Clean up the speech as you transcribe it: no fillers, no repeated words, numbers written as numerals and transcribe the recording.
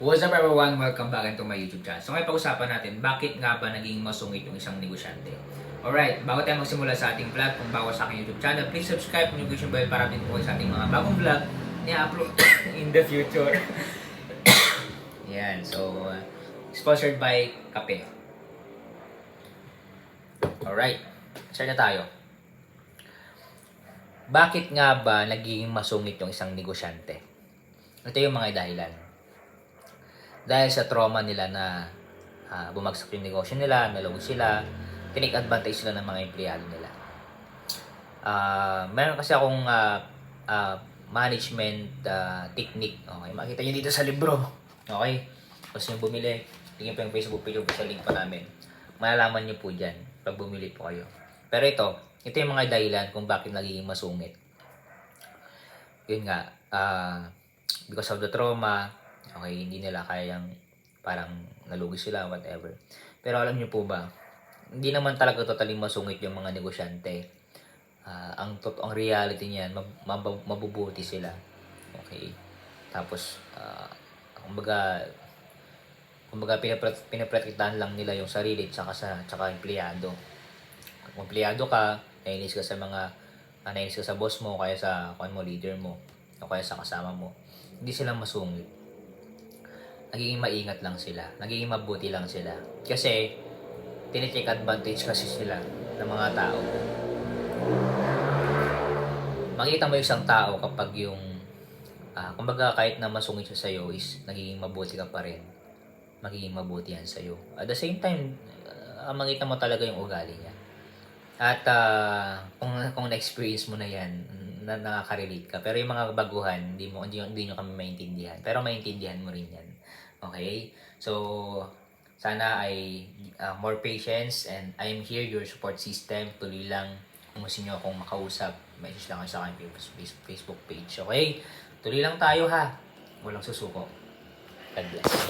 What's up everyone? Welcome back into my YouTube channel. So ngayon pag-usapan natin, bakit nga ba naging masungit yung isang negosyante? Alright, bago tayo magsimula sa ating vlog, kung bago sa aking YouTube channel, please subscribe and notification bell para din po sa ating mga bagong vlog na upload in the future. Yan, so sponsored by Kape. Alright, start na tayo. Bakit nga ba naging masungit yung isang negosyante? Ito yung mga dahilan. Dahil sa trauma nila na bumagsak yung negosyo nila, nalawag sila, tinake advantage sila ng mga empleyado nila. Meron kasi akong management technique. Okay, makita nyo dito sa libro. Okay? Gusto nyo bumili, tingin po yung Facebook page sa link pa namin. Malalaman nyo po dyan pag bumili po kayo. Pero ito yung mga dahilan kung bakit nagiging masungit. Yun nga, because of the trauma, okay, hindi nila kayang parang nalugi sila, whatever. Pero alam niyo po ba, hindi naman talaga totally masungit yung mga negosyante. Ang reality niyan, mabubuti sila. Okay? Tapos, kumbaga pinaprotektahan lang nila yung sarili tsaka empleyado. Kung empleyado ka, nainis ka sa boss mo, kaya sa leader mo, o kaya sa kasama mo, hindi sila masungit. Nagiging maingat lang sila. Nagiging mabuti lang sila. Kasi, tinitake advantage kasi sila ng mga tao. Makita mo yung isang tao kapag yung, kumbaga kahit na masungit siya sa'yo is nagiging mabuti ka pa rin. Magiging mabuti yan sa'yo. At the same time, makita mo talaga yung ugali niya. At kung na-experience mo na yan, na nakaka-relate ka. Pero yung mga baguhan, hindi nyo kami maintindihan. Pero maintindihan mo rin yan. Okay? So, sana ay more patience and I'm here, your support system. Tuloy lang kung gusto nyo akong makausap. Message lang kayo sa aking Facebook page. Okay? Tuloy lang tayo ha. Walang susuko. God bless.